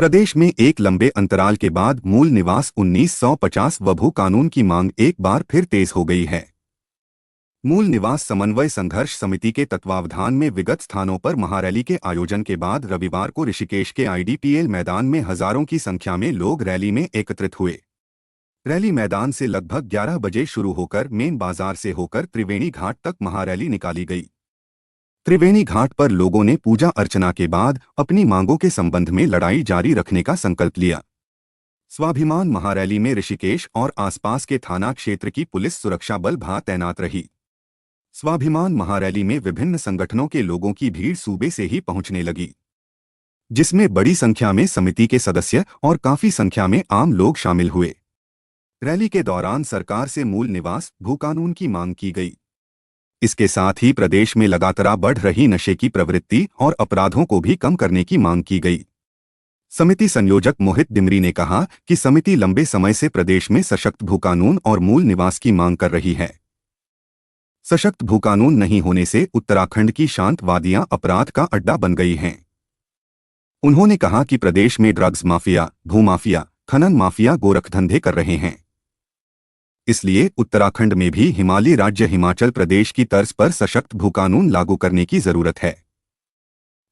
प्रदेश में एक लंबे अंतराल के बाद मूल निवास 1950 व भू कानून की मांग एक बार फिर तेज हो गई है। मूल निवास समन्वय संघर्ष समिति के तत्वावधान में विगत स्थानों पर महारैली के आयोजन के बाद रविवार को ऋषिकेश के आईडीपीएल मैदान में हजारों की संख्या में लोग रैली में एकत्रित हुए। रैली मैदान से लगभग 11 बजे शुरू होकर मेन बाजार से होकर त्रिवेणी घाट तक महारैली निकाली गई। त्रिवेणी घाट पर लोगों ने पूजा अर्चना के बाद अपनी मांगों के संबंध में लड़ाई जारी रखने का संकल्प लिया। स्वाभिमान महारैली में ऋषिकेश और आसपास के थाना क्षेत्र की पुलिस सुरक्षा बल भां तैनात रही। स्वाभिमान महारैली में विभिन्न संगठनों के लोगों की भीड़ सूबे से ही पहुंचने लगी, जिसमें बड़ी संख्या में समिति के सदस्य और काफी संख्या में आम लोग शामिल हुए। रैली के दौरान सरकार से मूल निवास भू कानून की मांग की गई। इसके साथ ही प्रदेश में लगातार बढ़ रही नशे की प्रवृत्ति और अपराधों को भी कम करने की मांग की गई। समिति संयोजक मोहित डिमरी ने कहा कि समिति लंबे समय से प्रदेश में सशक्त भू कानून और मूल निवास की मांग कर रही है। सशक्त भू कानून नहीं होने से उत्तराखंड की शांत वादियां अपराध का अड्डा बन गई हैं। उन्होंने कहा कि प्रदेश में ड्रग्स माफिया, भूमाफिया, खनन माफिया गोरखधंधे कर रहे हैं। इसलिए उत्तराखंड में भी हिमालयी राज्य हिमाचल प्रदेश की तर्ज पर सशक्त भू कानून लागू करने की जरूरत है।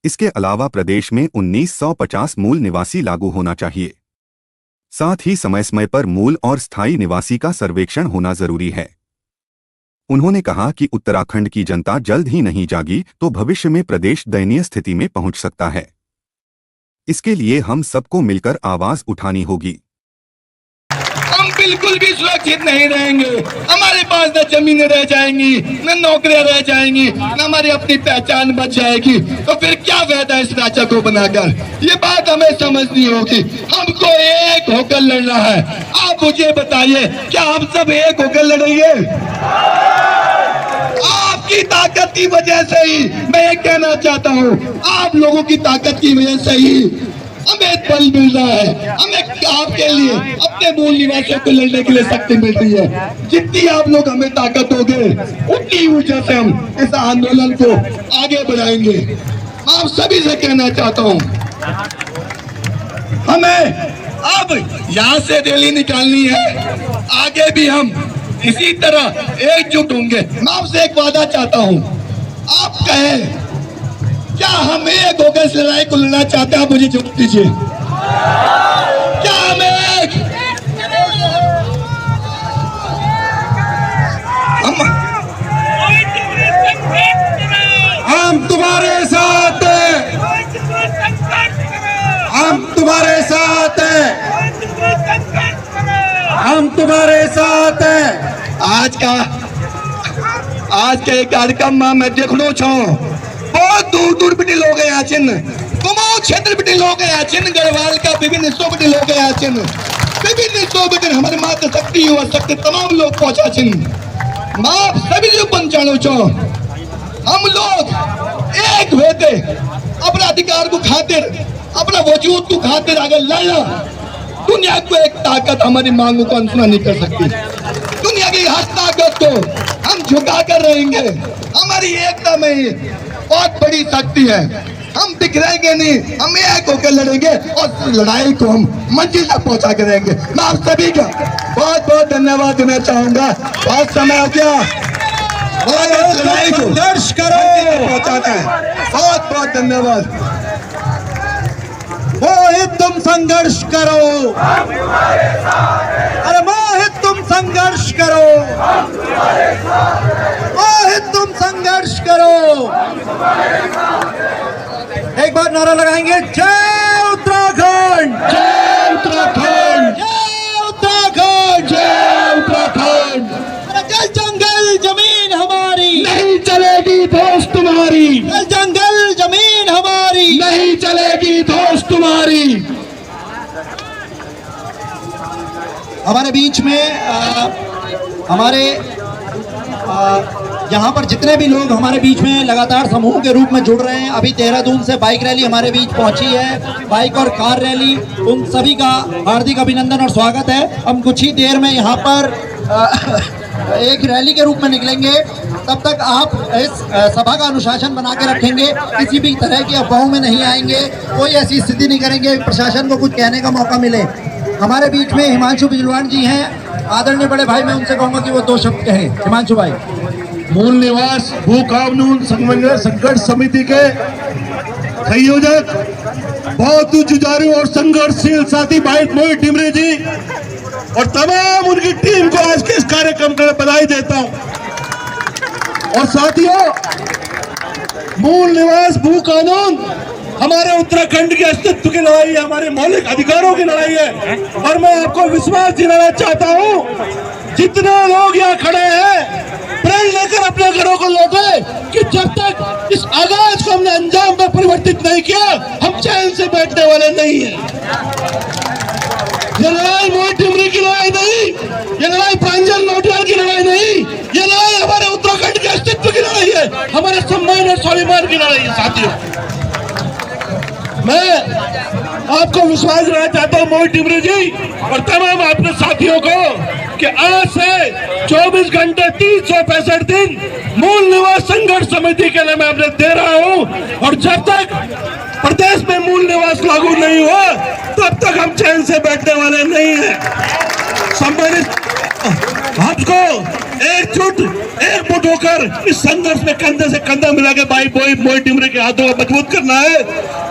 इसके अलावा प्रदेश में 1950 मूल निवासी लागू होना चाहिए। साथ ही समय समय पर मूल और स्थायी निवासी का सर्वेक्षण होना जरूरी है। उन्होंने कहा कि उत्तराखंड की जनता जल्द ही नहीं जागी तो भविष्य में प्रदेश दयनीय स्थिति में पहुंच सकता है। इसके लिए हम सबको मिलकर आवाज उठानी होगी। हम बिल्कुल भी सुरक्षित नहीं रहेंगे। हमारे पास न जमीनें रह जाएंगी, न नौकरियां रह जाएंगी, न हमारी अपनी पहचान बच जाएगी। तो फिर क्या फायदा इस राज्य को बनाकर? ये बात हमें समझनी होगी। हमको एक होकर लड़ना है। आप मुझे बताइए, क्या हम सब एक होकर लड़ेंगे? आपकी ताकत की वजह से ही, मैं ये कहना चाहता हूँ, आप लोगों की ताकत की वजह से ही हमें बल मिल रहा है। हमें आपके लिए अपने मूल निवासियों को लड़ने के लिए शक्ति मिल रही है। जितनी आप लोग हमें ताकत दोगे, उतनी ऊर्जा से हम इस आंदोलन को आगे बढ़ाएंगे। आप सभी से कहना चाहता हूँ, हमें अब यहाँ से रैली निकालनी है। आगे भी हम इसी तरह एकजुट होंगे। मैं आपसे एक वादा चाहता हूँ, आप कहें क्या हम एक होकर इस लड़ाई को लड़ना चाहते हैं? आप मुझे जवाब दीजिए। क्या हम एक? हम तुम्हारे साथ हैं। हम तुम्हारे साथ हैं। हम तुम्हारे साथ हैं। आज के कार्यक्रम में मैं देखना चाहूँ, बहुत दूर दूर बिटे लोग हैं। कुमाऊं क्षेत्र बिटे लोग हैं। गढ़वाल का विभिन्न हिस्सों बिटे लोग हैं। विभिन्न हिस्सों बिटे हमारे मात्र शक्ति युवा शक्ति तमाम लोग पहुंचा। मैं आप सभी लोग पहचानो चाहो, हम लोग एक हुए थे अपने अधिकार को खातिर, अपना वजूद को खातिर अगर लड़ना। दुनिया को एक ताकत हमारी मांगों को अनसुना नहीं कर सकती। दुनिया की हर ताकत को हम झुका कर रहेंगे। हमारी एकता में ही बहुत बड़ी शक्ति है। हम बिखरेंगे नहीं, हम एक होकर लड़ेंगे और लड़ाई को हम मंजिल तक पहुंचा कर रहेंगे। मैं आप सभी का बहुत बहुत धन्यवाद देना चाहूंगा। बहुत समय हो गया, लड़ाई को संघर्ष करो पहुंचाता है। बहुत बहुत धन्यवाद। मोहित तुम संघर्ष करो, अरे मोहित तुम संघर्ष करो, मोहित तुम संघर्ष करो। एक बार नारा लगाएंगे, जय उत्तराखंड, जय उत्तराखंड, जय उत्तराखंड, जय उत्तराखंड। जल जंगल जमीन हमारी नहीं चलेगी दोस्त तुम्हारी। जल जंगल जमीन हमारी नहीं चलेगी दोस्त तुम्हारी। हमारे बीच में हमारे यहाँ पर जितने भी लोग हमारे बीच में लगातार समूह के रूप में जुड़ रहे हैं। अभी देहरादून से बाइक रैली हमारे बीच पहुंची है, बाइक और कार रैली। उन सभी का हार्दिक अभिनंदन और स्वागत है। हम कुछ ही देर में यहाँ पर एक रैली के रूप में निकलेंगे। तब तक आप इस सभा का अनुशासन बना के रखेंगे, किसी भी तरह की अफवाहों में नहीं आएंगे, कोई ऐसी स्थिति नहीं करेंगे प्रशासन को कुछ कहने का मौका मिले। हमारे बीच में हिमांशु बिजलवान जी हैं, आदरणीय बड़े भाई, मैं उनसे कहूँगा कि वो 2 शब्द कहें। हिमांशु भाई। मूल निवास भू कानून समन्वय संघर्ष समिति के संयोजक, बहुत जुझारू और संघर्षशील साथी भाई मोहित टिमरे जी और तमाम उनकी टीम को आज के इस कार्यक्रम के लिए बधाई देता हूं। और साथियों, मूल निवास भू कानून हमारे उत्तराखंड के अस्तित्व की लड़ाई है, हमारे मौलिक अधिकारों की लड़ाई है। और मैं आपको विश्वास दिलाना चाहता हूं, जितने लोग यहाँ खड़े हैं प्रण लेकर अपने घरों को लौटे कि जब तक इस आगाज को हमने अंजाम में परिवर्तित नहीं किया, हम चैन से बैठने वाले नहीं हैं। ये लड़ाई मोहित टिमरे की लड़ाई नहीं, ये लड़ाई प्रांजल नौटियाल की लड़ाई नहीं, ये लड़ाई हमारे उत्तराखंड के अस्तित्व की लड़ाई है, हमारे सम्मान और स्वाभिमान की लड़ाई है। साथियों, मैं आपको विश्वास दिलाना चाहता हूं मोहित टिमरे जी और तमाम अपने साथियों को कि आज से 24 घंटे 365 दिन मूल निवास संघर्ष समिति के लिए मैं अपने दे रहा हूं। और जब तक प्रदेश में मूल निवास लागू नहीं हुआ तब तक हम चैन से बैठने वाले नहीं हैं। सम्मानित, हमको एकजुट होकर इस संघर्ष में कंधे से कंधा मिला के भाई मोहित टिमरे के हाथों को मजबूत करना है।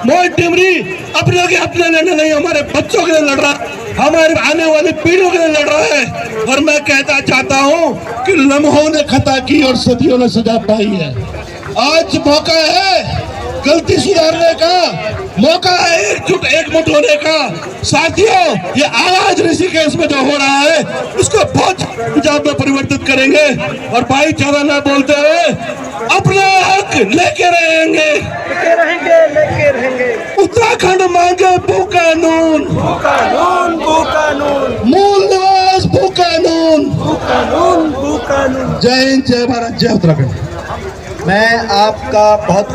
मोहित टिमरी अपने लिए नहीं, हमारे बच्चों के लिए लड़ रहा है, हमारे आने वाली पीढ़ियों के लिए लड़ रहा है। और मैं कहना चाहता हूं कि लम्हों ने खता की और सदियों ने सजा पाई है। आज मौका है गलती सुधारने का, मौका है एकजुट होने का। साथियों, ये आवाज ऋषिकेश में जो हो रहा है उसको बहुत पंजाब में परिवर्तित करेंगे और भाईचारा न बोलते हुए अपना हक लेके रहेंगे। उत्तराखंड मांगे भू कानून, मूल निवास भू कानून। जय हिंद, जय भारत, जय उत्तराखंड। मैं आपका बहुत